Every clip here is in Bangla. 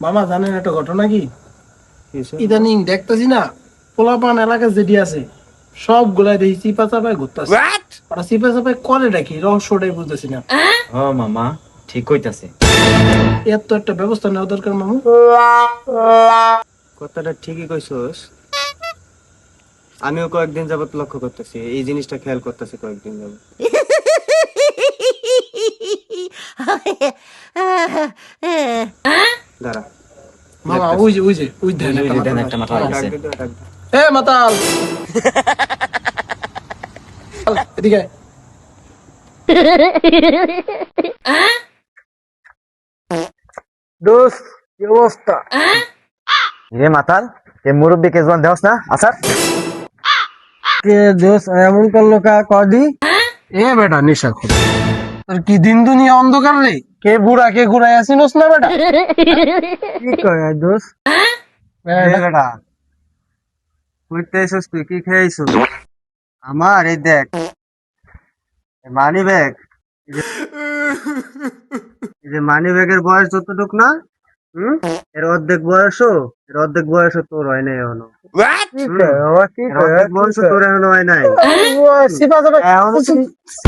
মামা জানেন একটা ঘটনা কি? ইদানিং দেখতেছি না, পোলাপান এলাকা যেটি আছে সব গুলাই দেখি চিপা চাপায় ঘুরতেছে। ওরা চিপা চাপায় করে নাকি রহস্যটাই বুঝতেছি না। ও মামা ঠিক কইতাছে, এর তো একটা ব্যবস্থা নেওয়া দরকার মামু। কথাটা ঠিকই কইছস। আমিও কয়েকদিন যাবত লক্ষ্য করতেছি, এই জিনিসটা খেয়াল করতেছি কয়েকদিন যাবত। দাঁড়া, মামা ওই দেন একটা দেন মাতাল। একটা মাথা লাগছে। ডাক দে, ডাক দে। এ মাতাল এদিকে আয়। দোস্ত কি অবস্থা? রে মাতাল, এ মুরব্বী কে জোয়ান দেওস না আচ্ছা। কে দোস্ত এমন করলো কা কদি? এ বেটা নেশা খোর, তোর কি দিন দুনিয়া অন্ধকার রে? কে বুড়া কে ঘুরাই আসিনস না বেটা? কি কয় দোস্ত? বেটা, কইতে আইছস তুই? কি খেয়েছিস? আমার এই দেখ, মানি ব্যাগ, এই যে মানি ব্যাগের বয়স যতটুক না, এর অর্ধেক বয়সও তোর হয় নাই এখনো। কি কয় বাবা, কি এর কয়? অর্ধেক বয়সও তোর এখনো হয় নাই। সিপা যাবে এখনো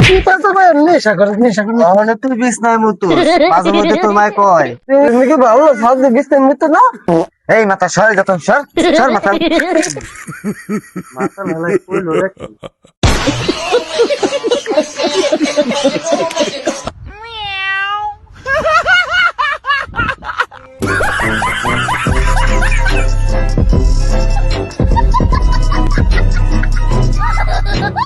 সিপা যাবে নেশা করে নেশা করে। এখনো তুই বিছনায় মতো মাঝে মধ্যে তোর মায় কয় তুমি কি ভালো সাজ দিতে মিতো না? এই মাথা সর যত সর সর মাতাল। মাথা মেলায় কইলো নাকি?